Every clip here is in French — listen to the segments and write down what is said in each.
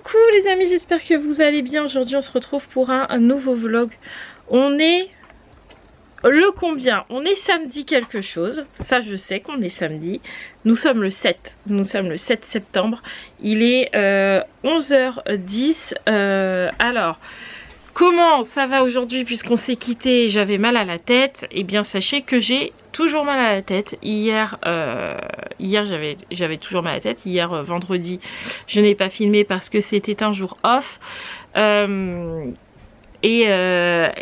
Coucou les amis, j'espère que vous allez bien. Aujourd'hui on se retrouve pour un nouveau vlog. On est le combien? On est samedi quelque chose. Ça je sais qu'on est samedi. Nous sommes le 7. Nous sommes le 7 septembre. Il est 11h10. Alors, comment ça va aujourd'hui puisqu'on s'est quitté et j'avais mal à la tête? Eh bien sachez que j'ai toujours mal à la tête. Hier j'avais toujours mal à la tête. Hier vendredi je n'ai pas filmé parce que c'était un jour off. Et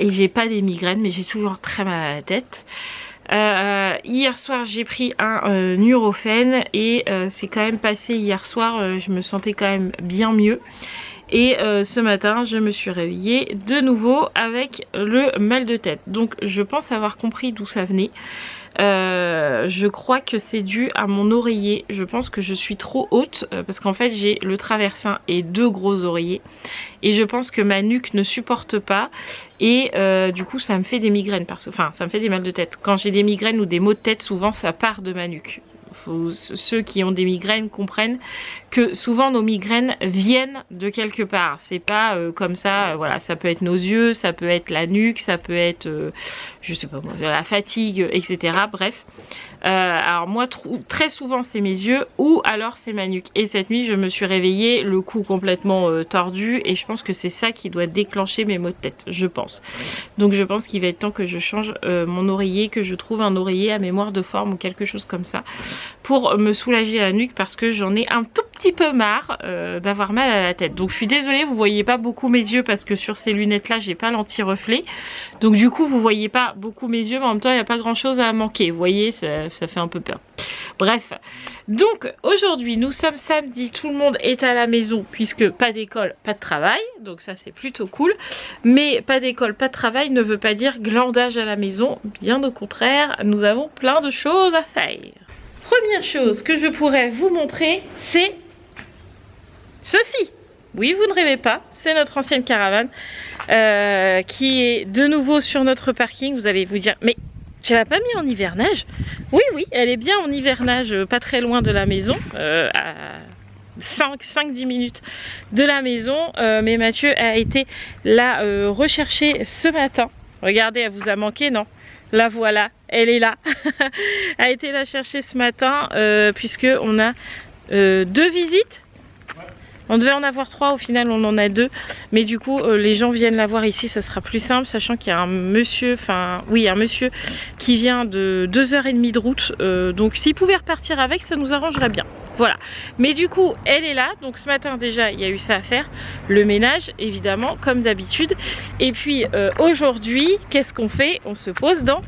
j'ai pas des migraines mais j'ai toujours très mal à la tête. Hier soir j'ai pris un Nurofen et c'est quand même passé hier soir. Je me sentais quand même bien mieux. Et ce matin je me suis réveillée de nouveau avec le mal de tête. Donc je pense avoir compris d'où ça venait. Je crois que c'est dû à mon oreiller. Je pense que je suis trop haute parce qu'en fait j'ai le traversin et deux gros oreillers. Et je pense que ma nuque ne supporte pas. Et du coup ça me fait des migraines. Enfin ça me fait des mal de tête. Quand j'ai des migraines ou des maux de tête, souvent ça part de ma nuque. Ceux qui ont des migraines comprennent que souvent nos migraines viennent de quelque part. C'est pas comme ça, voilà, ça peut être nos yeux, ça peut être la nuque, ça peut être, je sais pas moi, la fatigue, etc. Bref. Alors moi très souvent c'est mes yeux ou alors c'est ma nuque. Et cette nuit je me suis réveillée le cou complètement tordu et je pense que c'est ça qui doit déclencher mes maux de tête, je pense. Donc je pense qu'il va être temps que je change mon oreiller, que je trouve un oreiller à mémoire de forme ou quelque chose comme ça pour me soulager la nuque parce que j'en ai un tout petit peu marre d'avoir mal à la tête. Donc je suis désolée, vous voyez pas beaucoup mes yeux parce que sur ces lunettes là j'ai pas l'anti-reflet. Donc du coup vous voyez pas beaucoup mes yeux mais en même temps il n'y a pas grand chose à manquer. Vous voyez, ça fait un peu peur. Bref, donc aujourd'hui nous sommes samedi, tout le monde est à la maison puisque pas d'école, pas de travail, donc ça c'est plutôt cool. Mais pas d'école, pas de travail ne veut pas dire glandage à la maison, bien au contraire, nous avons plein de choses à faire. Première chose que je pourrais vous montrer, c'est ceci. Oui, vous ne rêvez pas, c'est notre ancienne caravane qui est de nouveau sur notre parking. Vous allez vous dire, mais tu l'as pas mis en hivernage? Oui, oui, elle est bien en hivernage, pas très loin de la maison, à 5-10 minutes de la maison. Mais Mathieu a été la rechercher ce matin. Regardez, elle vous a manqué, non? La voilà, elle est là. A été la chercher ce matin puisque on a 2 visites. On devait en avoir 3, au final on en a 2. Mais du coup les gens viennent la voir ici, ça sera plus simple. Sachant qu'il y a un monsieur, un monsieur qui vient de 2h30 de route. Donc s'il pouvait repartir avec, ça nous arrangerait bien. Voilà. Mais du coup elle est là. Donc ce matin déjà il y a eu ça à faire. Le ménage évidemment comme d'habitude. Et puis aujourd'hui qu'est-ce qu'on fait? On se pose dans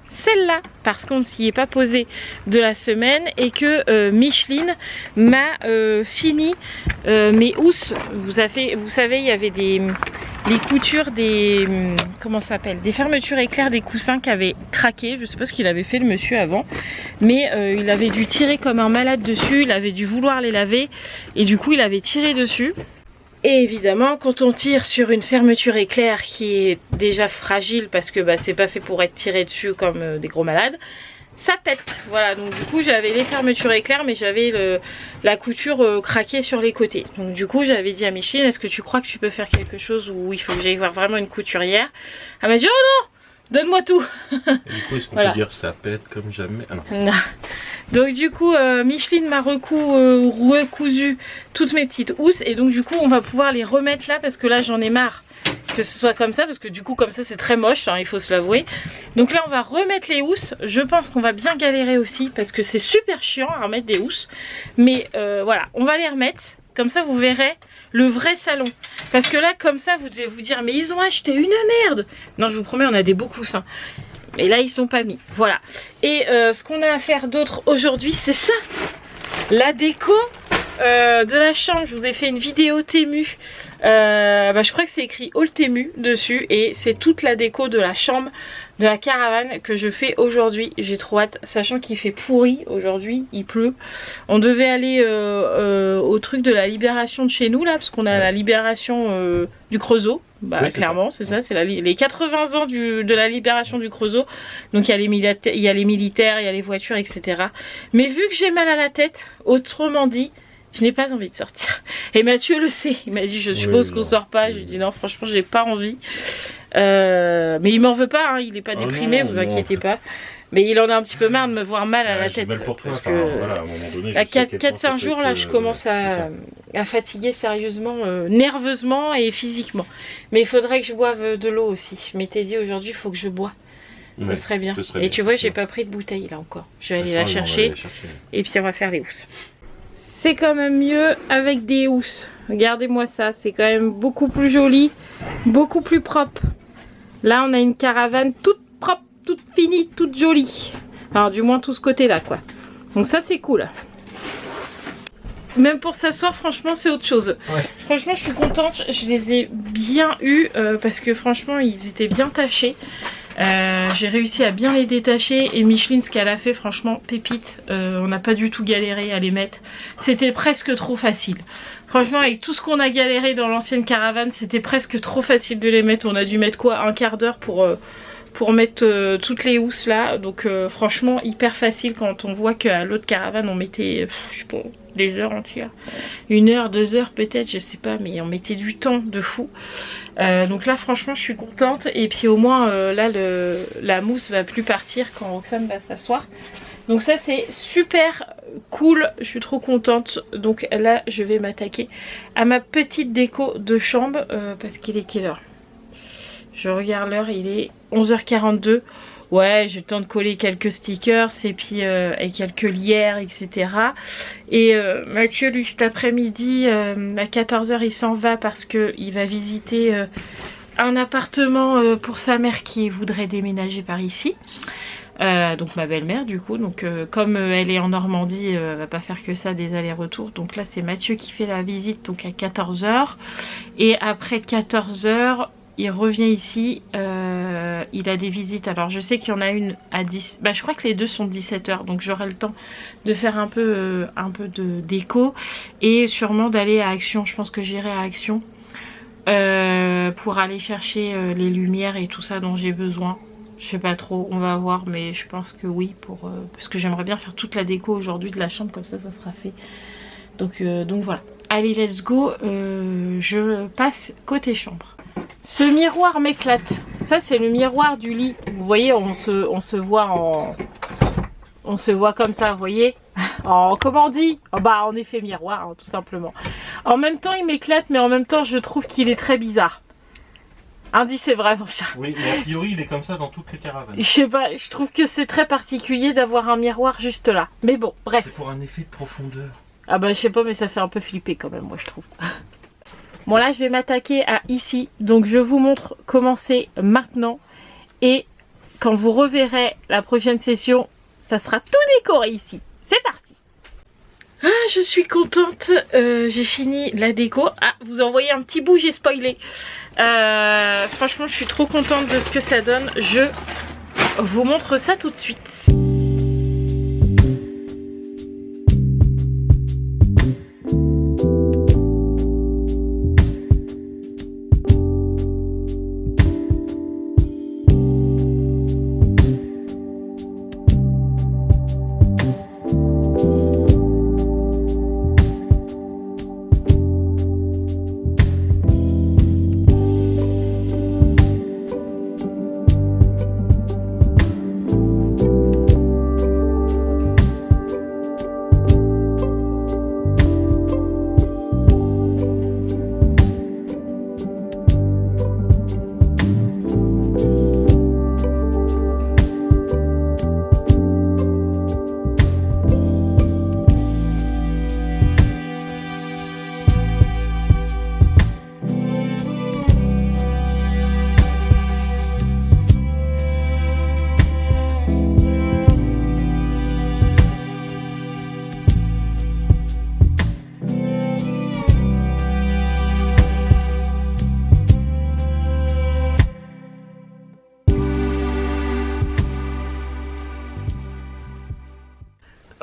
celle-là parce qu'on ne s'y est pas posé de la semaine et que Micheline m'a fini mes housses. Vous savez il y avait les coutures des comment ça s'appelle, des fermetures éclairs des coussins qui avaient craqué. Je sais pas ce qu'il avait fait le monsieur avant, mais il avait dû tirer comme un malade dessus. Il avait dû vouloir les laver et du coup il avait tiré dessus. Et évidemment quand on tire sur une fermeture éclair qui est déjà fragile parce que c'est pas fait pour être tiré dessus comme des gros malades, ça pète. Voilà, donc du coup j'avais les fermetures éclair mais j'avais la couture craquée sur les côtés. Donc du coup j'avais dit à Micheline, est-ce que tu crois que tu peux faire quelque chose où il faut que j'aille voir vraiment une couturière? Elle m'a dit oh non, donne-moi tout. Et du coup, est-ce qu'on peut dire ça pète comme jamais? Ah non. Non. Donc du coup Micheline m'a recousu toutes mes petites housses et donc du coup on va pouvoir les remettre là parce que là j'en ai marre que ce soit comme ça parce que du coup comme ça c'est très moche, hein, il faut se l'avouer. Donc là on va remettre les housses. Je pense qu'on va bien galérer aussi parce que c'est super chiant à remettre des housses. Mais voilà, on va les remettre. Comme ça vous verrez le vrai salon. Parce que là comme ça vous devez vous dire mais ils ont acheté une merde. Non je vous promets on a des beaux coussins. Et là ils sont pas mis, voilà. Et ce qu'on a à faire d'autre aujourd'hui c'est ça. La déco de la chambre. Je vous ai fait une vidéo Temu. Je crois que c'est écrit All Temu dessus. Et c'est toute la déco de la chambre de la caravane que je fais aujourd'hui. J'ai trop hâte, sachant qu'il fait pourri aujourd'hui, il pleut. On devait aller au truc de la libération de chez nous là, parce qu'on a la libération du Creusot. Oui, clairement c'est ça, c'est les 80 ans de la libération du Creusot. Donc il y a les militaires, il y a les voitures, etc. Mais vu que j'ai mal à la tête, autrement dit Je n'ai pas envie de sortir. Et Mathieu le sait. Il m'a dit je suppose qu'on sort pas. Je lui ai dit non franchement j'ai pas envie. Mais il m'en veut pas, hein. Il est pas déprimé, vous inquiétez pas. Mais il en a un petit peu marre de me voir mal à la tête. Mal pour toi, parce que voilà, à un moment donné, à 4-5 jours là je commence à fatiguer sérieusement, nerveusement et physiquement. Mais il faudrait que je boive de l'eau aussi. Je m'étais dit aujourd'hui il faut que je bois. Ça serait bien. Et tu vois j'ai pas pris de bouteille là encore. Je vais aller la chercher et puis on va faire les housses. C'est quand même mieux avec des housses. Regardez-moi ça, c'est quand même beaucoup plus joli, beaucoup plus propre. Là on a une caravane toute propre, toute finie, toute jolie. Alors du moins tout ce côté là quoi. Donc ça c'est cool. Même pour s'asseoir franchement c'est autre chose. Ouais. Franchement je suis contente, je les ai bien eus parce que franchement ils étaient bien tachés. J'ai réussi à bien les détacher et Micheline ce qu'elle a fait franchement pépite, on n'a pas du tout galéré à les mettre, c'était presque trop facile. Franchement avec tout ce qu'on a galéré dans l'ancienne caravane c'était presque trop facile de les mettre, on a dû mettre quoi un quart d'heure pour mettre toutes les housses là, donc franchement hyper facile quand on voit qu'à l'autre caravane on mettait je sais pas des heures entières, 1 heure, 2 heures peut-être, je sais pas, mais on mettait du temps de fou. Donc là franchement je suis contente et puis au moins là la mousse va plus partir quand Roxane va s'asseoir. Donc ça c'est super cool, je suis trop contente. Donc là je vais m'attaquer à ma petite déco de chambre parce qu'il est quelle heure? Je regarde l'heure, il est 11h42. Ouais, j'ai le temps de coller quelques stickers et puis et quelques lierres, etc. Et Mathieu, lui, cet après-midi, à 14h, il s'en va parce qu'il va visiter un appartement pour sa mère qui voudrait déménager par ici. Donc ma belle-mère du coup, donc comme elle est en Normandie, elle va pas faire que ça des allers-retours. Donc là c'est Mathieu qui fait la visite donc à 14h. Et après 14h... il revient ici, il a des visites. Alors je sais qu'il y en a une à 10, bah je crois que les deux sont 17h, donc j'aurai le temps de faire un peu de déco et sûrement d'aller à Action. Je pense que j'irai à Action pour aller chercher les lumières et tout ça dont j'ai besoin. Je sais pas trop, on va voir, mais je pense que oui, parce que j'aimerais bien faire toute la déco aujourd'hui de la chambre, comme ça sera fait. Donc voilà. Allez, let's go, je passe côté chambre. Ce miroir m'éclate. Ça c'est le miroir du lit. Vous voyez, on se voit comme ça, vous voyez. Comment on dit, bah en effet miroir, hein, tout simplement. En même temps il m'éclate, mais en même temps je trouve qu'il est très bizarre. Andy, c'est vrai mon chat. Oui, mais a priori il est comme ça dans toutes les caravanes. Je sais pas, je trouve que c'est très particulier d'avoir un miroir juste là. Mais bon, bref. C'est pour un effet de profondeur. Ah bah je sais pas, mais ça fait un peu flipper quand même, moi je trouve. Bon là je vais m'attaquer à ici, donc je vous montre comment c'est maintenant et quand vous reverrez la prochaine session, ça sera tout décoré ici. C'est parti. Ah, je suis contente, j'ai fini la déco. Ah, vous en voyez un petit bout, j'ai spoilé. Franchement je suis trop contente de ce que ça donne, je vous montre ça tout de suite.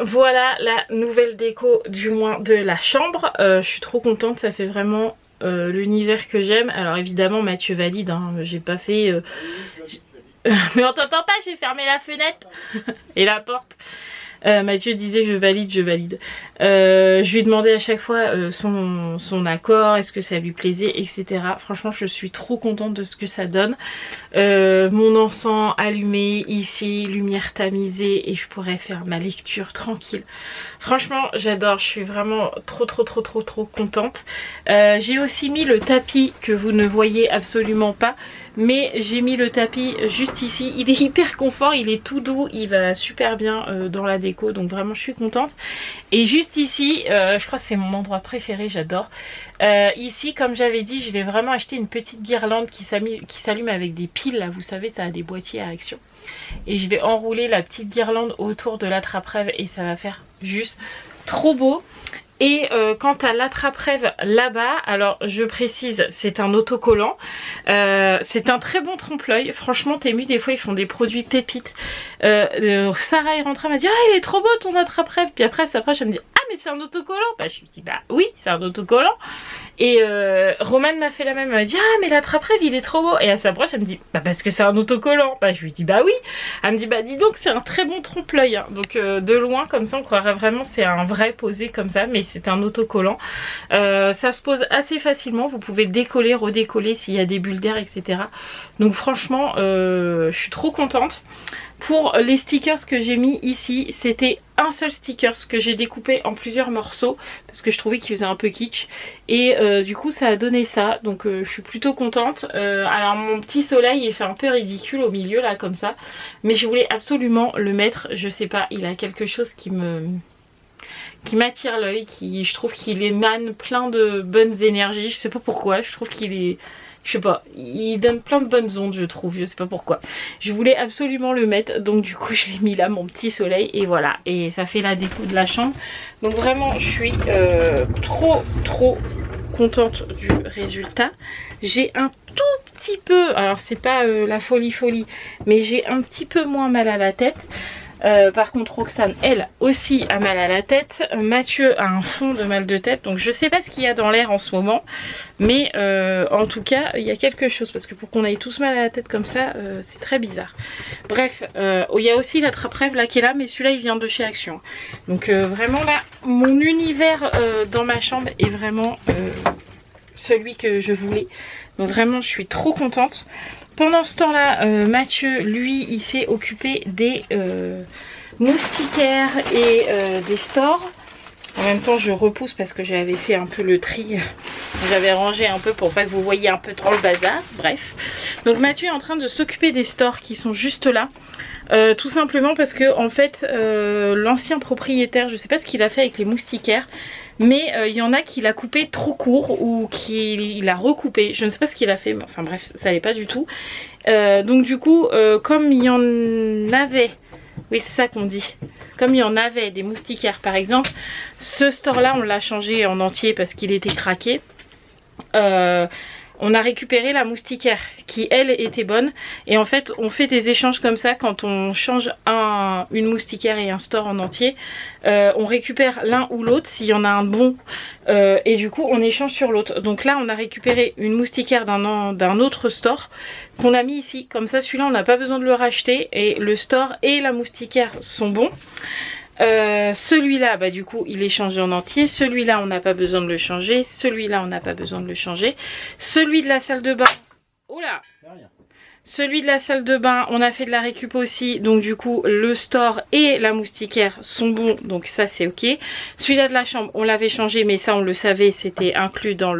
Voilà la nouvelle déco du moins de la chambre. Je suis trop contente, ça fait vraiment l'univers que j'aime. Alors évidemment Mathieu valide, hein, j'ai pas fait... Mais on t'entend pas, j'ai fermé la fenêtre et la porte. Mathieu disait je valide, je valide. Je lui ai demandé à chaque fois son accord, est-ce que ça lui plaisait, etc. Franchement je suis trop contente de ce que ça donne. Mon encens allumé ici, lumière tamisée, et je pourrais faire ma lecture tranquille. Franchement j'adore, je suis vraiment trop contente. J'ai aussi mis le tapis que vous ne voyez absolument pas, mais j'ai mis le tapis juste ici. Il est hyper confort, il est tout doux, il va super bien dans la déco, donc vraiment je suis contente. Et juste ici, je crois que c'est mon endroit préféré, j'adore. Ici, comme j'avais dit, je vais vraiment acheter une petite guirlande qui s'allume avec des piles, là vous savez, ça a des boîtiers à action. Et je vais enrouler la petite guirlande autour de l'attrape-rêve et ça va faire juste trop beau. Et quant à l'attrape-rêve là-bas, alors je précise, c'est un autocollant. C'est un très bon trompe-l'œil. Franchement, Temu, des fois, ils font des produits pépites. Sarah est rentrée, elle m'a dit « Ah, il est trop beau ton attrape-rêve !» Puis après, elle s'approche, elle me dit « Ah, mais c'est un autocollant !» Bah, je lui dis « Bah oui, c'est un autocollant !» Et Romane m'a fait la même, elle m'a dit « Ah, mais l'attrape-rêve, il est trop beau !» Et elle s'approche, elle me dit « Bah, parce que c'est un autocollant !» Bah, je lui dis « Bah oui !» Elle me dit « Bah, dis donc, c'est un très bon trompe-l'œil hein. !» Donc, de loin, comme ça, on croirait vraiment c'est un vrai posé comme ça, mais c'est un autocollant. Ça se pose assez facilement, vous pouvez décoller, redécoller s'il y a des bulles d'air, etc. Donc franchement, je suis trop contente. Pour les stickers que j'ai mis ici, c'était un seul sticker que j'ai découpé en plusieurs morceaux parce que je trouvais qu'il faisait un peu kitsch et du coup ça a donné ça, donc je suis plutôt contente. Alors mon petit soleil il fait un peu ridicule au milieu là comme ça, mais je voulais absolument le mettre, je sais pas, il a quelque chose qui m'attire l'œil, je trouve qu'il émane plein de bonnes énergies, je sais pas pourquoi, je trouve qu'il est... Je sais pas, il donne plein de bonnes ondes je trouve, je sais pas pourquoi. Je voulais absolument le mettre, donc du coup je l'ai mis là, mon petit soleil, et voilà. Et ça fait la déco de la chambre. Donc vraiment je suis trop contente du résultat. J'ai un tout petit peu, alors c'est pas la folie, mais j'ai un petit peu moins mal à la tête. Par contre Roxane elle aussi a mal à la tête, Mathieu a un fond de mal de tête, donc je sais pas ce qu'il y a dans l'air en ce moment, mais en tout cas il y a quelque chose, parce que pour qu'on aille tous mal à la tête comme ça c'est très bizarre. Bref, il y a aussi l'attrape-rêve là qui est là, mais celui-là il vient de chez Action, donc vraiment là mon univers dans ma chambre est vraiment celui que je voulais, donc vraiment je suis trop contente. Pendant ce temps-là, Mathieu, lui, il s'est occupé des moustiquaires et des stores. En même temps, je repousse parce que j'avais fait un peu le tri. J'avais rangé un peu pour pas que vous voyiez un peu trop le bazar. Bref. Donc Mathieu est en train de s'occuper des stores qui sont juste là. Tout simplement parce que en fait, l'ancien propriétaire, je sais pas ce qu'il a fait avec les moustiquaires. Mais il y en a qui l'a coupé trop court ou qu'il a recoupé. Je ne sais pas ce qu'il a fait, mais enfin bref, ça allait pas du tout. Donc du coup, comme il y en avait, oui c'est ça qu'on dit, comme il y en avait des moustiquaires par exemple, ce store là on l'a changé en entier parce qu'il était craqué. On a récupéré la moustiquaire qui elle était bonne, et en fait on fait des échanges comme ça quand on change une moustiquaire et un store en entier. On récupère l'un ou l'autre s'il y en a un bon et du coup on échange sur l'autre. Donc là on a récupéré une moustiquaire d'un autre store qu'on a mis ici, comme ça celui-là on n'a pas besoin de le racheter et le store et la moustiquaire sont bons. Celui-là bah du coup il est changé en entier, celui-là on n'a pas besoin de le changer, celui-là on n'a pas besoin de le changer, celui de la salle de bain, oh là, celui de la salle de bain on a fait de la récup aussi, donc du coup le store et la moustiquaire sont bons, donc ça c'est ok. Celui-là de la chambre on l'avait changé, mais ça on le savait, c'était inclus dans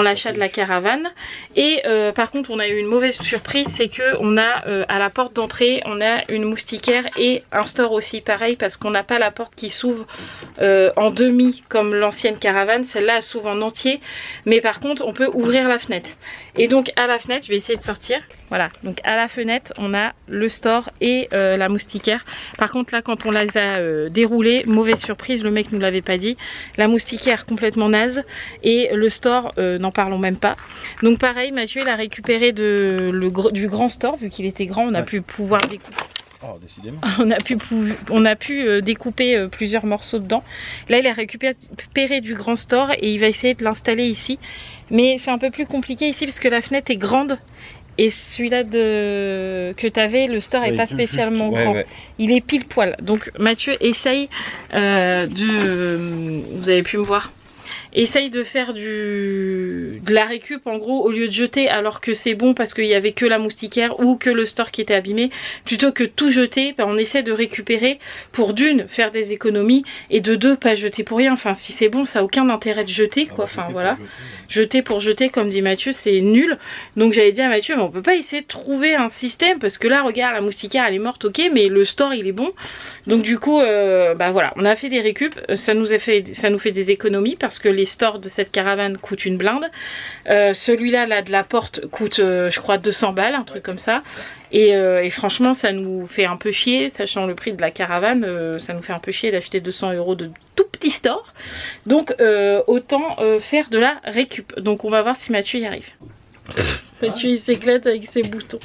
l'achat de la caravane. Et par contre on a eu une mauvaise surprise, c'est que on a à la porte d'entrée on a une moustiquaire et un store aussi pareil, parce qu'on n'a pas la porte qui s'ouvre en demi comme l'ancienne caravane, celle-là elle s'ouvre en entier, mais par contre on peut ouvrir la fenêtre. Et donc à la fenêtre, je vais essayer de sortir, voilà, donc à la fenêtre on a le store et la moustiquaire. Par contre là quand on les a déroulés, mauvaise surprise, le mec nous l'avait pas dit, la moustiquaire complètement naze et le store n'en parlons même pas. Donc pareil, Mathieu il a récupéré du grand store, vu qu'il était grand on a pu pouvoir découper. Oh, décidément. On a pu découper plusieurs morceaux dedans. Là il a récupéré du grand store et il va essayer de l'installer ici, mais c'est un peu plus compliqué ici parce que la fenêtre est grande et celui-là que tu avais, le store est pas spécialement grand. Il est pile poil. Donc Mathieu essaye vous avez pu me voir, essaye de faire de la récup en gros au lieu de jeter, alors que c'est bon parce qu'il y avait que la moustiquaire ou que le store qui était abîmé. Plutôt que tout jeter, ben on essaie de récupérer pour d'une faire des économies et de deux pas jeter pour rien. Enfin si c'est bon, ça a aucun intérêt de jeter quoi. Enfin voilà, jeter pour jeter comme dit Mathieu, c'est nul. Donc j'avais dit à Mathieu, mais on peut pas essayer de trouver un système parce que là regarde, la moustiquaire elle est morte, ok, mais le store il est bon. Donc du coup bah voilà, on a fait des récup, ça nous fait des économies parce que les stores de cette caravane coûtent une blinde. Celui-là là de la porte coûte je crois 200 balles, un truc comme ça. Et franchement ça nous fait un peu chier, sachant le prix de la caravane, ça nous fait un peu chier d'acheter 200 € de tout petit store. Donc autant faire de la récup. Donc on va voir si Mathieu y arrive. Mathieu il s'éclate avec ses boutons.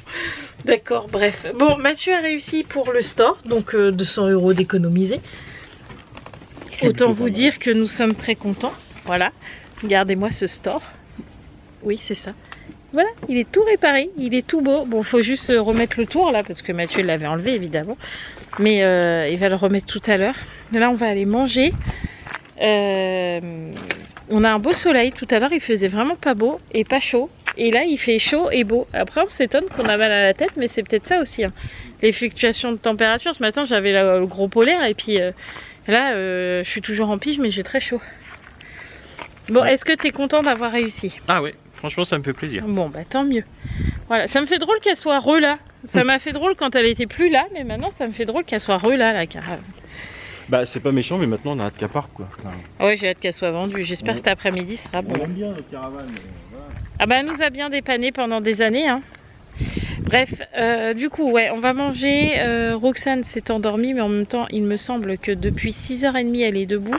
D'accord, bref. Bon, Mathieu a réussi pour le store, donc 200 € d'économiser. Autant vous dire que nous sommes très contents. Voilà, regardez-moi ce store. Oui, c'est ça. Voilà, il est tout réparé, il est tout beau. Bon, faut juste remettre le tour là, parce que Mathieu l'avait enlevé évidemment. Mais il va le remettre tout à l'heure. Là, on va aller manger. On a un beau soleil. Tout à l'heure, il faisait vraiment pas beau et pas chaud. Et là, il fait chaud et beau. Après, on s'étonne qu'on a mal à la tête, mais c'est peut-être ça aussi. Hein. Les fluctuations de température. Ce matin, j'avais le gros polaire et puis là, je suis toujours en pige, mais j'ai très chaud. Bon, est-ce que tu es content d'avoir réussi? Ah oui, franchement, ça me fait plaisir. Bon, bah tant mieux. Voilà, ça me fait drôle qu'elle soit là. Ça m'a fait drôle quand elle était plus là, mais maintenant, ça me fait drôle qu'elle soit là, la caravane. Bah, c'est pas méchant, mais maintenant, on a hâte qu'elle parte, quoi. Enfin... Ouais, j'ai hâte qu'elle soit vendue. J'espère que cet après-midi sera bon. On aime bien notre caravane. Voilà. Ah bah, elle nous a bien dépanné pendant des années, hein. Bref, du coup, ouais, on va manger. Roxane s'est endormie, mais en même temps, il me semble que depuis 6h30, elle est debout.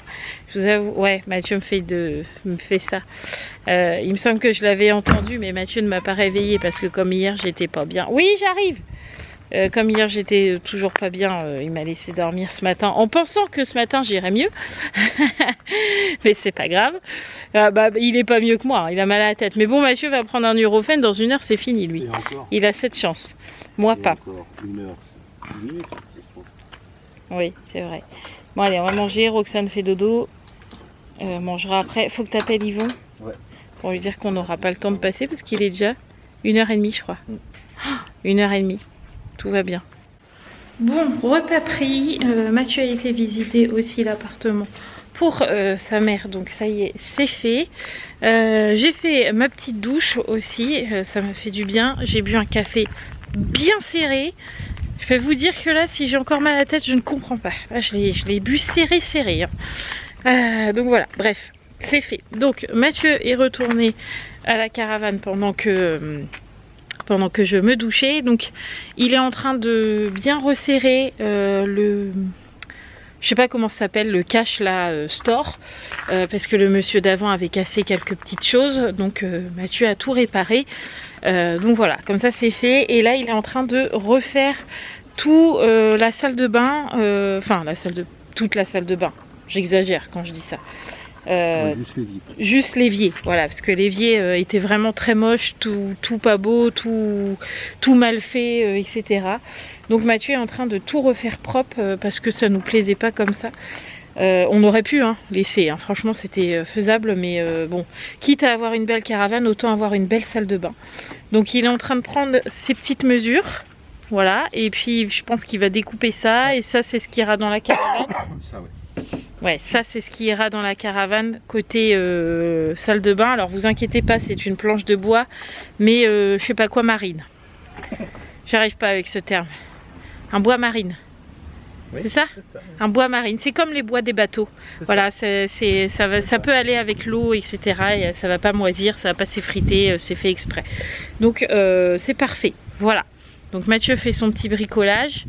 Je vous avoue, ouais, Mathieu me fait ça. Il me semble que je l'avais entendu, mais Mathieu ne m'a pas réveillée parce que comme hier, j'étais pas bien. Oui, j'arrive. Comme hier, j'étais toujours pas bien, il m'a laissé dormir ce matin en pensant que ce matin j'irais mieux. Mais c'est pas grave. Bah, il est pas mieux que moi, hein, il a mal à la tête. Mais bon, Mathieu va prendre un Nurofen, dans 1 heure c'est fini lui. Il a cette chance. Moi pas. Encore 1 heure. 10 minutes, oui, c'est vrai. Bon allez, on va manger, Roxane fait dodo. Mangera après. Faut que tu appelles Yvon. Ouais. Pour lui dire qu'on n'aura pas le temps de passer parce qu'il est déjà 1h30 je crois. 1h30. Tout va bien. Bon, repas pris. Mathieu a été visiter aussi l'appartement pour sa mère. Donc ça y est, c'est fait. J'ai fait ma petite douche aussi. Ça m'a fait du bien. J'ai bu un café bien serré. Je peux vous dire que là, si j'ai encore mal à la tête, je ne comprends pas. Là, je l'ai bu serré. Hein. Donc voilà, bref, c'est fait. Donc Mathieu est retourné à la caravane pendant que je me douchais. Donc il est en train de bien resserrer je sais pas comment ça s'appelle, le cache là store, parce que le monsieur d'avant avait cassé quelques petites choses. Donc Mathieu a tout réparé. Donc voilà, comme ça c'est fait. Et là il est en train de refaire tout la salle de bain, enfin toute la salle de bain. J'exagère quand je dis ça. Juste l'évier, voilà, parce que l'évier était vraiment très moche, tout pas beau, tout mal fait, etc. Donc Mathieu est en train de tout refaire propre parce que ça nous plaisait pas comme ça. On aurait pu laisser, hein. Franchement c'était faisable, mais bon, quitte à avoir une belle caravane, autant avoir une belle salle de bain. Donc il est en train de prendre ses petites mesures, voilà, et puis je pense qu'il va découper ça, et ça c'est ce qui ira dans la caravane. Ça, ouais. Ouais, ça c'est ce qui ira dans la caravane côté salle de bain. Alors vous inquiétez pas, c'est une planche de bois, mais je sais pas quoi marine. J'arrive pas avec ce terme. Un bois marine. Oui, c'est ça, un bois marine. C'est comme les bois des bateaux. Voilà, ça peut aller avec l'eau, etc. Et ça va pas moisir, ça va pas s'effriter, c'est fait exprès. Donc c'est parfait. Voilà. Donc Mathieu fait son petit bricolage.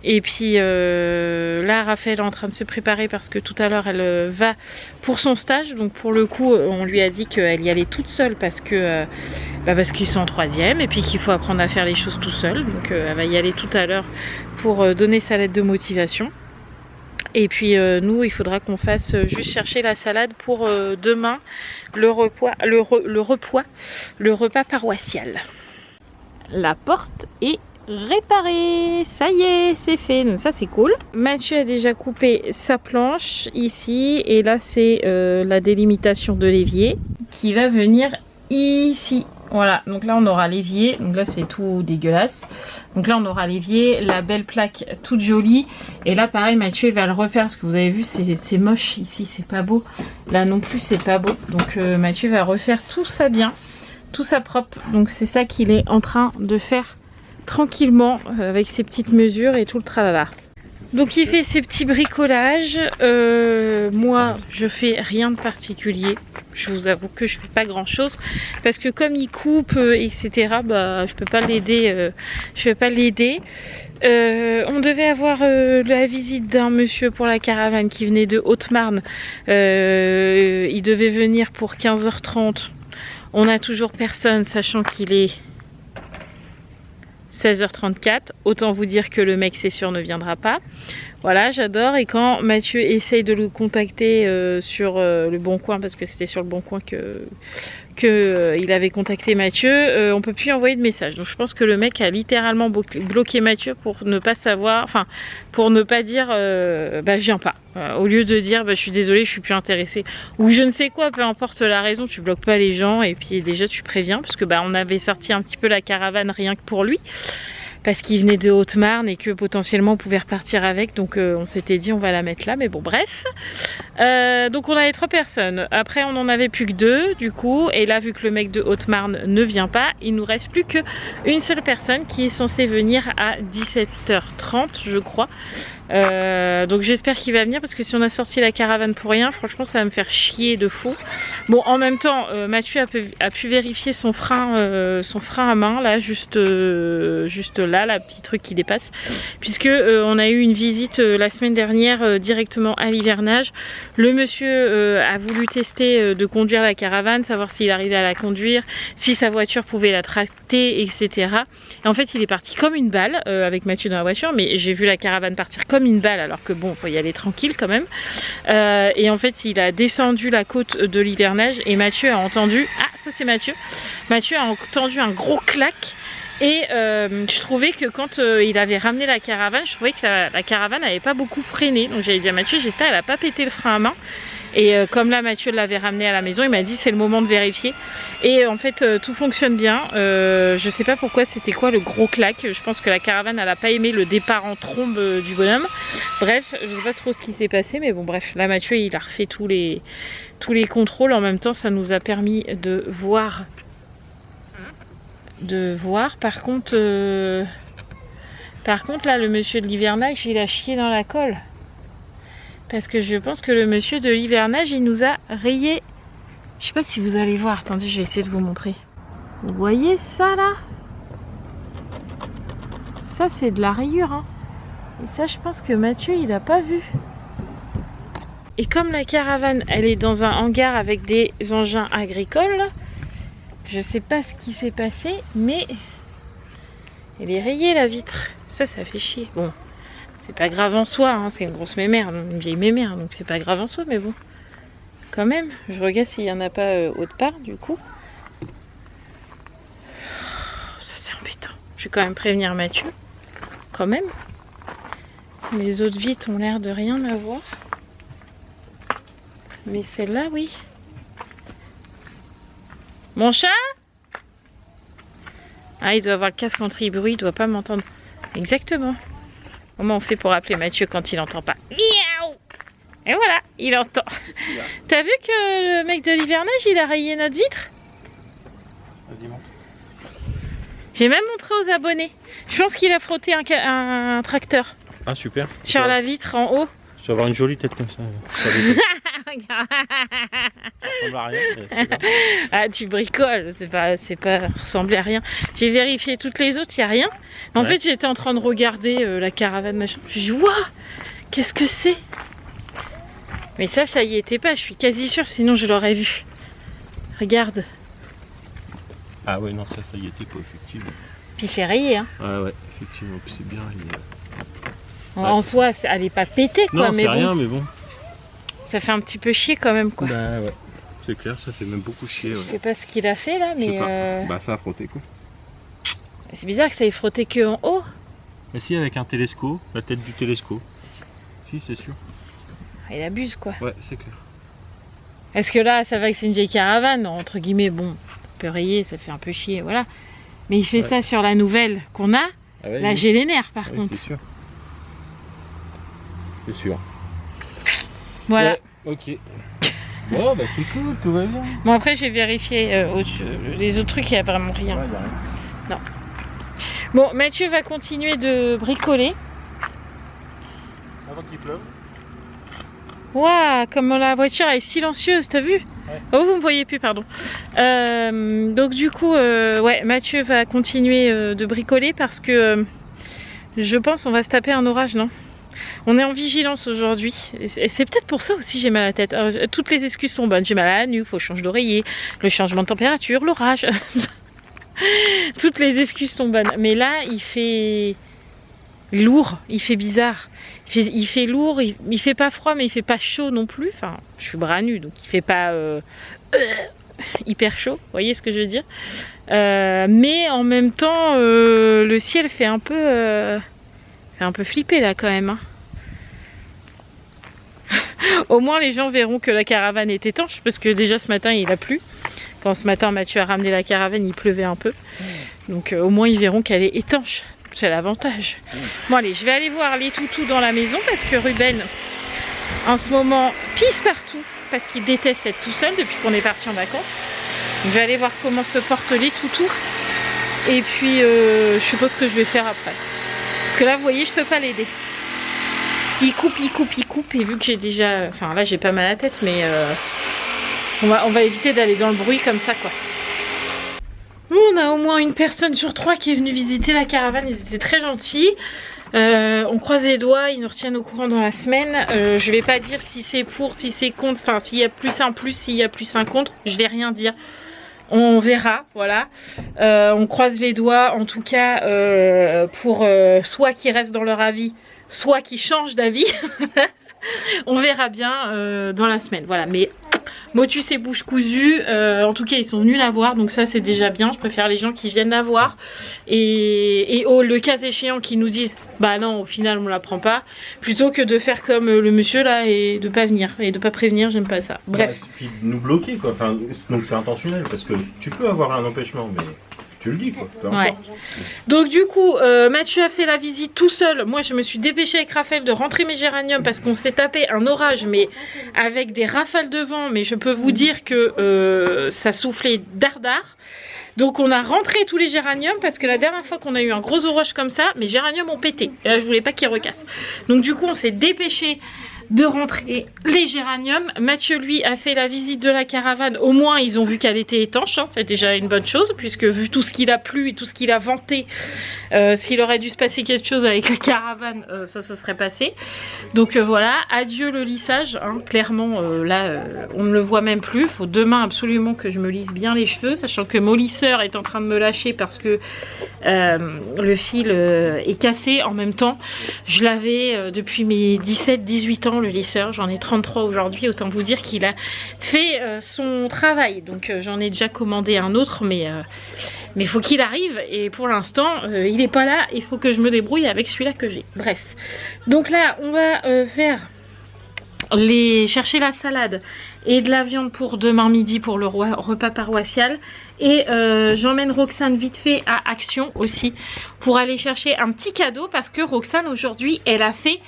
Et puis là Raphaël est en train de se préparer parce que tout à l'heure elle va pour son stage. Donc pour le coup on lui a dit qu'elle y allait toute seule parce que parce qu'ils sont en 3e et puis qu'il faut apprendre à faire les choses tout seul. Donc elle va y aller tout à l'heure pour donner sa lettre de motivation. Et puis nous il faudra qu'on fasse juste chercher la salade pour demain, le repas paroissial. la porte est réparée. Ça y est, c'est fait. Donc ça c'est cool. Mathieu a déjà coupé sa planche ici. Et là c'est la délimitation de l'évier qui va venir ici. Voilà, donc là on aura l'évier, donc là c'est tout dégueulasse. Donc là on aura l'évier, la belle plaque toute jolie. Et là pareil Mathieu va le refaire parce que vous avez vu c'est moche ici, c'est pas beau. Là non plus c'est pas beau. Donc Mathieu va refaire tout ça bien, tout ça propre. Donc c'est ça qu'il est en train de faire tranquillement avec ses petites mesures et tout le tralala. Donc il fait ses petits bricolages. Moi je fais rien de particulier. Je vous avoue que je fais pas grand chose parce que comme il coupe etc, bah je peux pas l'aider. On devait avoir la visite d'un monsieur pour la caravane qui venait de Haute-Marne. Il devait venir pour 15h30. On n'a toujours personne, sachant qu'il est 16h34, autant vous dire que le mec c'est sûr ne viendra pas. Voilà, j'adore. Et quand Mathieu essaye de le contacter sur le Bon Coin, parce que c'était sur le Bon Coin que il avait contacté Mathieu, on peut plus envoyer de message. Donc je pense que le mec a littéralement bloqué Mathieu pour ne pas savoir, enfin pour ne pas dire bah je viens pas. Au lieu de dire bah je suis désolée, je suis plus intéressée ou je ne sais quoi, peu importe la raison, tu bloques pas les gens et puis déjà tu préviens parce que bah on avait sorti un petit peu la caravane rien que pour lui. Parce qu'il venait de Haute-Marne et que potentiellement on pouvait repartir avec, donc on s'était dit on va la mettre là, mais bon bref. Donc on avait 3 personnes, après on en avait plus que 2 du coup, et là vu que le mec de Haute-Marne ne vient pas, il nous reste plus qu'une seule personne qui est censée venir à 17h30 je crois. Donc j'espère qu'il va venir parce que si on a sorti la caravane pour rien, franchement ça va me faire chier de fou. Bon en même temps Mathieu a pu vérifier son frein à main là, juste là, la petit truc qui dépasse, puisque on a eu une visite la semaine dernière directement à l'hivernage. Le monsieur a voulu tester de conduire la caravane, savoir s'il arrivait à la conduire, si sa voiture pouvait la tracter, etc. Et en fait il est parti comme une balle avec Mathieu dans la voiture, mais j'ai vu la caravane partir comme une balle alors que bon faut y aller tranquille quand même. Et en fait il a descendu la côte de l'hivernage et Mathieu a entendu, ah ça c'est Mathieu a entendu un gros clac. Et je trouvais que quand il avait ramené la caravane, je trouvais que la caravane n'avait pas beaucoup freiné. Donc j'avais dit à Mathieu, j'espère qu'elle n'a pas pété le frein à main. Et comme là Mathieu l'avait ramené à la maison, il m'a dit c'est le moment de vérifier. Et en fait tout fonctionne bien. Je sais pas pourquoi c'était quoi le gros clac. Je pense que la caravane elle a pas aimé le départ en trombe du bonhomme. Bref, je sais pas trop ce qui s'est passé, mais bon bref, là Mathieu il a refait tous les contrôles. En même temps ça nous a permis de voir. Par contre là le monsieur de l'hivernage il a chié dans la colle parce que je pense que le monsieur de l'hivernage il nous a rayé. Je sais pas si vous allez voir, attendez je vais essayer de vous montrer. Vous voyez ça là, ça c'est de la rayure hein. Et ça je pense que Mathieu il a pas vu. Et comme la caravane elle est dans un hangar avec des engins agricoles, je sais pas ce qui s'est passé, mais elle est rayée la vitre. Ça fait chier. Bon, c'est pas grave en soi, hein, c'est une grosse mémère, une vieille mémère, donc c'est pas grave en soi, mais bon. Quand même, je regarde s'il y en a pas autre part, du coup. Ça c'est embêtant. Je vais quand même prévenir Mathieu. Quand même. Les autres vitres ont l'air de rien avoir. Mais celle-là, oui. Mon chat? Ah, il doit avoir le casque anti-bruit, il doit pas m'entendre. Exactement. Comment on fait pour appeler Mathieu quand il entend pas? Miaou! Et voilà, il entend. T'as vu que le mec de l'hivernage, il a rayé notre vitre? J'ai même montré aux abonnés. Je pense qu'il a frotté un tracteur. Ah, super. Sur la vitre en haut. Je vais avoir une jolie tête comme ça. Ah tu bricoles, c'est pas ressemblé à rien. J'ai vérifié toutes les autres, il n'y a rien. En fait j'étais en train de regarder la caravane machin. Je dis waouh, qu'est-ce que c'est? Mais ça y était pas, je suis quasi sûre, sinon je l'aurais vu. Regarde. Ah ouais non ça y était pas effectivement. Puis c'est rayé hein. Ah ouais effectivement, puis c'est bien rayé. En soi elle est pas pétée quoi, non, mais bon. Rien mais bon. Ça fait un petit peu chier quand même quoi. Bah ouais, c'est clair, ça fait même beaucoup chier. Ouais. Je sais pas ce qu'il a fait là, mais bah ça a frotté quoi. C'est bizarre que ça ait frotté que en haut. Mais si, avec un télescope, la tête du télescope. Si, c'est sûr. Il abuse quoi. Ouais, c'est clair. Est-ce que là, ça va que c'est une vieille caravane, entre guillemets, bon, on peut rayer, ça fait un peu chier, voilà. Mais il fait ça sur la nouvelle qu'on a. Ah ouais, là, j'ai les nerfs par oui, contre. C'est sûr. C'est sûr. Voilà. Ouais, ok. Bon, bah c'est cool, tout va bien. Bon, après, j'ai vérifié les autres trucs, il n'y a vraiment rien. Ouais, y a rien. Non. Bon, Mathieu va continuer de bricoler. Avant qu'il pleuve. Waouh, comme la voiture est silencieuse, t'as vu? Ouais. Oh, vous me voyez plus, pardon. Donc du coup, ouais, Mathieu va continuer de bricoler parce que je pense on va se taper un orage, non? On est en vigilance aujourd'hui. Et c'est peut-être pour ça aussi j'ai mal à la tête. Alors, toutes les excuses sont bonnes. J'ai mal à la nuque, faut changer d'oreiller, le changement de température, l'orage. Toutes les excuses sont bonnes. Mais là, il fait lourd, il fait bizarre. Il fait lourd, il fait pas froid, mais il fait pas chaud non plus. Enfin, je suis bras nus, donc il fait pas hyper chaud. Vous voyez ce que je veux dire? Mais en même temps, le ciel fait un peu flipper là quand même. Hein. Au moins les gens verront que la caravane est étanche, parce que déjà ce matin il a plu. Quand ce matin Mathieu a ramené la caravane, il pleuvait un peu. Donc au moins ils verront qu'elle est étanche. C'est l'avantage. Bon allez, je vais aller voir les toutous dans la maison parce que Ruben en ce moment pisse partout parce qu'il déteste être tout seul depuis qu'on est parti en vacances. Je vais aller voir comment se portent les toutous et puis je suppose que je vais faire après. Parce que là vous voyez je peux pas l'aider. Il coupe et vu que j'ai déjà... Enfin là j'ai pas mal à la tête mais on va éviter d'aller dans le bruit comme ça quoi. On a au moins une personne sur 3 qui est venue visiter la caravane, ils étaient très gentils. On croise les doigts, ils nous retiennent au courant dans la semaine. Je vais pas dire si c'est pour, si c'est contre, enfin s'il y a plus un plus, s'il y a plus un contre, je vais rien dire. On verra, voilà. On croise les doigts en tout cas pour soit qu'ils restent dans leur avis, soit qu'ils changent d'avis. On verra bien dans la semaine, voilà. Mais motus et bouche cousue, en tout cas ils sont venus la voir, donc ça c'est déjà bien. Je préfère les gens qui viennent la voir et le cas échéant qui nous disent bah non au final on la prend pas, plutôt que de faire comme le monsieur là et de pas venir et de pas prévenir, j'aime pas ça. Bref. Il suffit de nous bloquer quoi, enfin, donc c'est intentionnel parce que tu peux avoir un empêchement mais... Tu le dis quoi, peu importe. Ouais. Donc du coup, Mathieu a fait la visite tout seul. Moi je me suis dépêchée avec Raphaël de rentrer mes géraniums parce qu'on s'est tapé un orage mais avec des rafales de vent. Mais je peux vous dire que ça soufflait dardard. Donc on a rentré tous les géraniums parce que la dernière fois qu'on a eu un gros orage comme ça, mes géraniums ont pété. Et là je voulais pas qu'ils recassent. Donc du coup on s'est dépêché de rentrer les géraniums. Mathieu lui a fait la visite de la caravane, au moins ils ont vu qu'elle était étanche, hein. C'est déjà une bonne chose puisque vu tout ce qu'il a plu et tout ce qu'il a vanté, s'il aurait dû se passer quelque chose avec la caravane, ça se serait passé. Donc voilà, adieu le lissage, hein. Clairement là on ne le voit même plus. Il faut demain absolument que je me lisse bien les cheveux, sachant que mon lisseur est en train de me lâcher parce que le fil est cassé. En même temps je l'avais depuis mes 17-18 ans le lisseur, j'en ai 33 aujourd'hui, autant vous dire qu'il a fait son travail. Donc j'en ai déjà commandé un autre mais il faut qu'il arrive et pour l'instant il n'est pas là, il faut que je me débrouille avec celui-là que j'ai. Bref, donc là on va chercher la salade et de la viande pour demain midi pour le repas paroissial. Et j'emmène Roxane vite fait à Action aussi pour aller chercher un petit cadeau parce que Roxane aujourd'hui elle a fait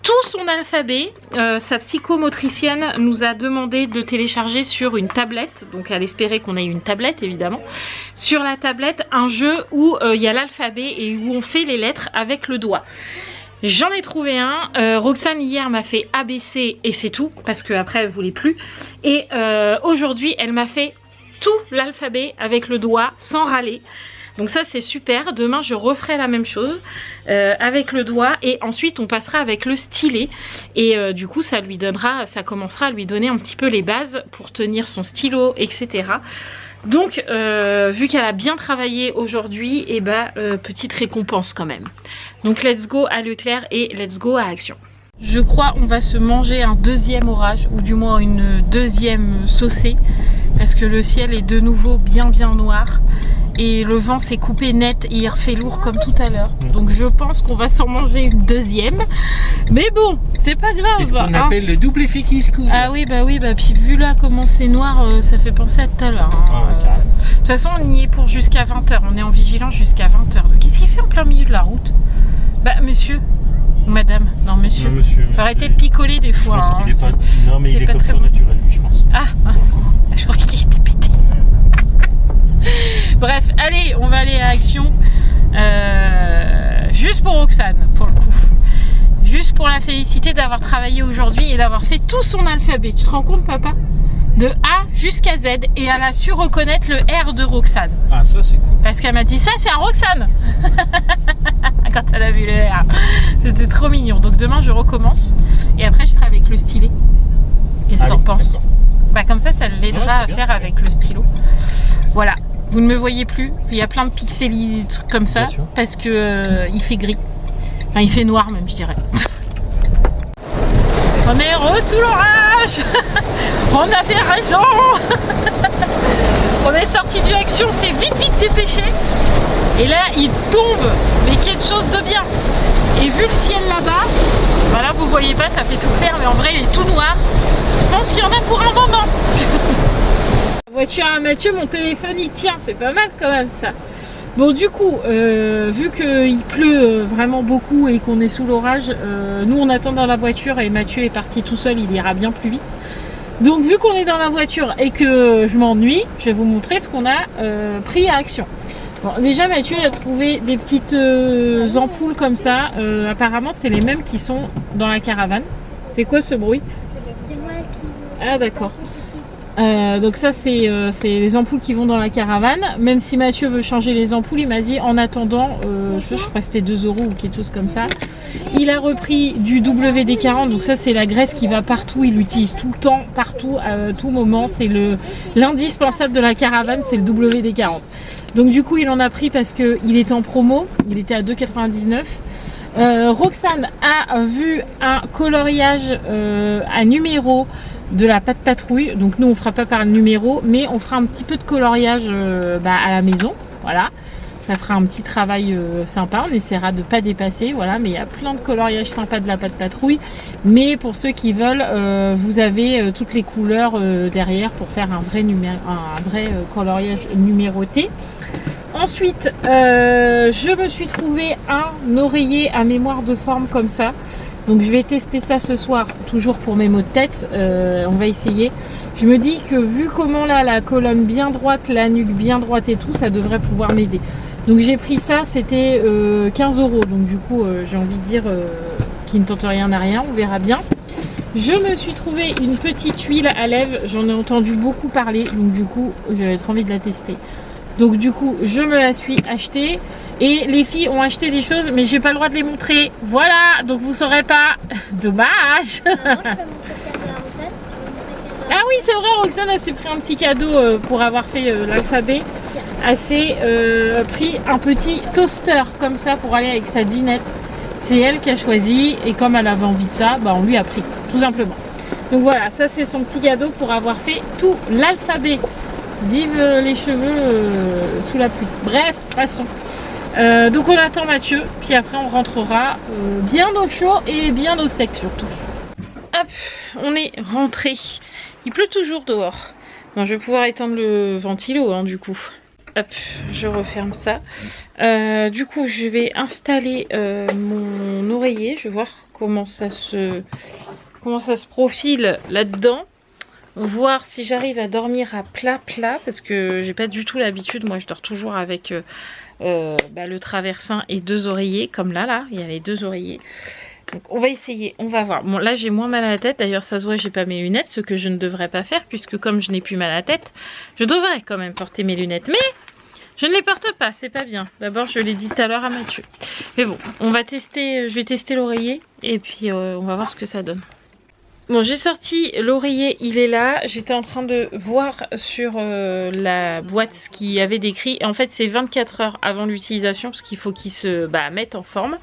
tout son alphabet. Sa psychomotricienne nous a demandé de télécharger sur une tablette, donc elle espérait qu'on ait une tablette évidemment, sur la tablette un jeu où il y a l'alphabet et où on fait les lettres avec le doigt. J'en ai trouvé un. Roxane hier m'a fait ABC et c'est tout parce que après elle voulait plus. Et aujourd'hui elle m'a fait tout l'alphabet avec le doigt sans râler. Donc ça c'est super. Demain je referai la même chose avec le doigt et ensuite on passera avec le stylet et du coup ça lui donnera, ça commencera à lui donner un petit peu les bases pour tenir son stylo, etc. Donc vu qu'elle a bien travaillé aujourd'hui, et petite récompense quand même. Donc let's go à Leclerc et let's go à Action. Je crois on va se manger un deuxième orage ou du moins une deuxième saucée parce que le ciel est de nouveau bien noir et le vent s'est coupé net et il refait lourd comme tout à l'heure. Donc je pense qu'on va s'en manger une deuxième. Mais bon, c'est pas grave. C'est ce qu'on appelle le double effet qui se coule. Ah oui, bah puis vu là comment c'est noir, ça fait penser à tout à l'heure. De toute façon, on y est pour jusqu'à 20h. On est en vigilance jusqu'à 20h. Qu'est-ce qu'il fait en plein milieu de la route? Bah monsieur ou madame? Non monsieur. Non, monsieur. Arrêtez de picoler des fois. Je pense qu'il est pas... Non mais c'est il est pas comme très ça bon. naturel lui, je pense. Ah, mince. Je croyais qu'il était pété. Bref, allez, on va aller à Action. Juste pour Roxane, pour le coup. Juste pour la féliciter d'avoir travaillé aujourd'hui et d'avoir fait tout son alphabet. Tu te rends compte, papa? De A jusqu'à Z, et elle a su reconnaître le R de Roxane. Ah, ça c'est cool. Parce qu'elle m'a dit ça, c'est à Roxane. Quand elle a vu le R. C'était trop mignon. Donc demain, je recommence. Et après, je ferai avec le stylet. Qu'est-ce que t'en penses? Bah comme ça l'aidera à faire avec le stylo. Voilà. Vous ne me voyez plus. Il y a plein de pixels, des trucs comme ça. Parce que il fait gris. Enfin, il fait noir même, je dirais. On est sous l'orage. On a fait raison. On est sorti du Action, c'est vite dépêché. Et là, il tombe, mais quelque chose de bien. Et vu le ciel là-bas, bah là vous voyez pas, ça fait tout clair, mais en vrai il est tout noir. Je pense qu'il y en a pour un moment. La voiture à Mathieu, mon téléphone il tient, c'est pas mal quand même ça. Bon du coup, vu qu'il pleut vraiment beaucoup et qu'on est sous l'orage, nous on attend dans la voiture et Mathieu est parti tout seul, il ira bien plus vite. Donc vu qu'on est dans la voiture et que je m'ennuie, je vais vous montrer ce qu'on a pris à Action. Bon, déjà Mathieu il a trouvé des petites ampoules comme ça, apparemment c'est les mêmes qui sont dans la caravane. C'est quoi ce bruit? C'est moi qui... Ah d'accord. Donc ça c'est les ampoules qui vont dans la caravane. Même si Mathieu veut changer les ampoules, il m'a dit en attendant, je crois que c'était 2 € ou quelque chose comme ça. Il a repris du WD-40, donc ça c'est la graisse qui va partout, il l'utilise tout le temps, partout, à tout moment. C'est l'indispensable de la caravane, c'est le WD-40. Donc du coup il en a pris parce qu'il était en promo, il était à 2,99 €. Roxane a vu un coloriage à numéro de la pâte patrouille, donc nous on fera pas par le numéro, mais on fera un petit peu de coloriage à la maison, voilà, ça fera un petit travail sympa, on essaiera de pas dépasser, voilà, mais il y a plein de coloriages sympas de la pâte patrouille, mais pour ceux qui veulent, vous avez toutes les couleurs derrière pour faire un vrai coloriage numéroté. Ensuite, je me suis trouvé un oreiller à mémoire de forme comme ça. Donc je vais tester ça ce soir, toujours pour mes maux de tête, on va essayer. Je me dis que vu comment là, la colonne bien droite, la nuque bien droite et tout, ça devrait pouvoir m'aider. Donc j'ai pris ça, c'était 15 €, donc du coup j'ai envie de dire qu'il ne tente rien à rien, on verra bien. Je me suis trouvé une petite huile à lèvres, j'en ai entendu beaucoup parler, donc du coup j'avais trop envie de la tester. Donc du coup, je me la suis achetée et les filles ont acheté des choses, mais j'ai pas le droit de les montrer. Voilà, donc vous saurez pas. Dommage. Ah oui, c'est vrai, Roxane elle s'est pris un petit cadeau pour avoir fait l'alphabet. Elle s'est pris un petit toaster comme ça pour aller avec sa dinette. C'est elle qui a choisi et comme elle avait envie de ça, bah on lui a pris, tout simplement. Donc voilà, ça c'est son petit cadeau pour avoir fait tout l'alphabet. Vive les cheveux sous la pluie. Bref, passons. Donc on attend Mathieu, puis après on rentrera bien au chaud et bien au sec surtout. Hop, on est rentré. Il pleut toujours dehors. Bon, je vais pouvoir éteindre le ventilo hein, du coup. Hop, je referme ça. Du coup, je vais installer mon oreiller. Je vais voir comment ça se profile là-dedans. Voir si j'arrive à dormir à plat parce que j'ai pas du tout l'habitude. Moi je dors toujours avec le traversin et 2 oreillers comme là il y a les 2 oreillers. Donc on va essayer, on va voir. Bon là j'ai moins mal à la tête, d'ailleurs ça se voit j'ai pas mes lunettes, ce que je ne devrais pas faire puisque comme je n'ai plus mal à la tête, je devrais quand même porter mes lunettes, mais je ne les porte pas, c'est pas bien. D'abord je l'ai dit tout à l'heure à Mathieu. Mais bon, on va tester, je vais tester l'oreiller et puis on va voir ce que ça donne. Bon, j'ai sorti l'oreiller, il est là. J'étais en train de voir sur la boîte ce qu'il y avait décrit. En fait, c'est 24 heures avant l'utilisation parce qu'il faut qu'il se mette en forme.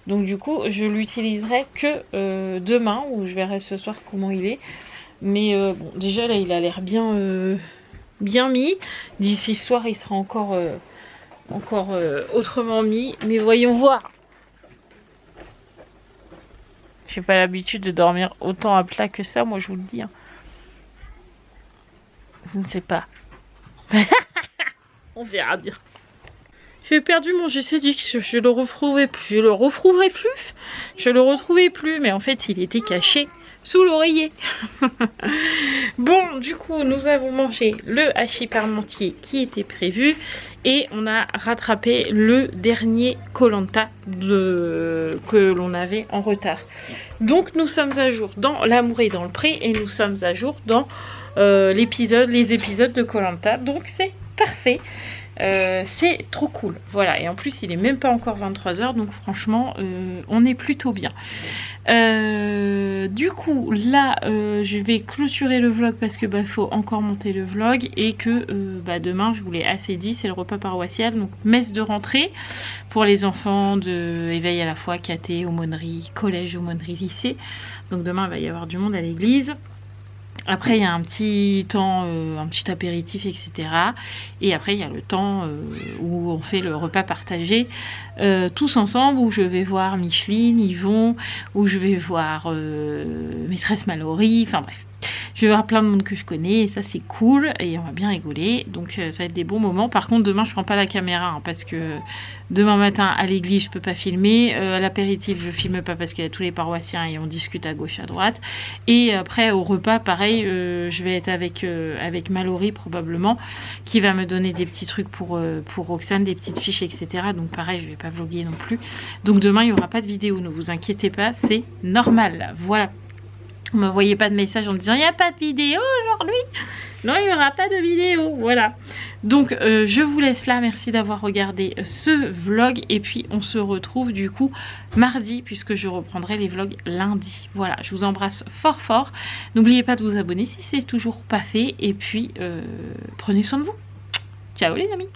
Donc du coup, je l'utiliserai que demain ou je verrai ce soir comment il est. Mais bon, déjà là, il a l'air bien mis. D'ici ce soir, il sera encore encore autrement mis. Mais voyons voir. J'ai pas l'habitude de dormir autant à plat que ça, moi je vous le dis. Hein. Je ne sais pas. On verra bien. J'ai perdu mon GCDX, je le retrouvais plus. Je le retrouverai plus. Je le retrouvais plus, mais en fait il était caché sous l'oreiller. Bon, du coup, nous avons mangé le hachis parmentier qui était prévu et on a rattrapé le dernier Koh-Lanta que l'on avait en retard. Donc, nous sommes à jour dans L'amour est dans le pré et nous sommes à jour dans les épisodes de Koh-Lanta. Donc, c'est parfait. C'est trop cool, voilà, et en plus il est même pas encore 23 h, donc franchement on est plutôt bien. Du coup là je vais clôturer le vlog parce que faut encore monter le vlog et que demain, je vous l'ai assez dit, c'est le repas paroissial, donc messe de rentrée pour les enfants de éveil à la foi, caté, aumônerie, collège, aumônerie, lycée. Donc demain il va y avoir du monde à l'église. Après il y a un petit temps, un petit apéritif, etc. Et après il y a le temps où on fait le repas partagé tous ensemble, où je vais voir Micheline, Yvon, où je vais voir maîtresse Mallory, enfin bref. Je vais voir plein de monde que je connais et ça c'est cool et on va bien rigoler, donc ça va être des bons moments. Par contre demain je prends pas la caméra hein, parce que demain matin à l'église je peux pas filmer, à l'apéritif je filme pas parce qu'il y a tous les paroissiens et on discute à gauche à droite, et après au repas pareil je vais être avec Mallory probablement, qui va me donner des petits trucs pour Roxane, des petites fiches, etc. Donc pareil je vais pas vlogger non plus, donc demain il y aura pas de vidéo, ne vous inquiétez pas, c'est normal, voilà. Vous ne m'envoyez pas de message en me disant il n'y a pas de vidéo aujourd'hui. Non, il n'y aura pas de vidéo. Voilà. Donc, je vous laisse là. Merci d'avoir regardé ce vlog. Et puis, on se retrouve du coup mardi, puisque je reprendrai les vlogs lundi. Voilà, je vous embrasse fort fort. N'oubliez pas de vous abonner si c'est toujours pas fait. Et puis, prenez soin de vous. Ciao les amis.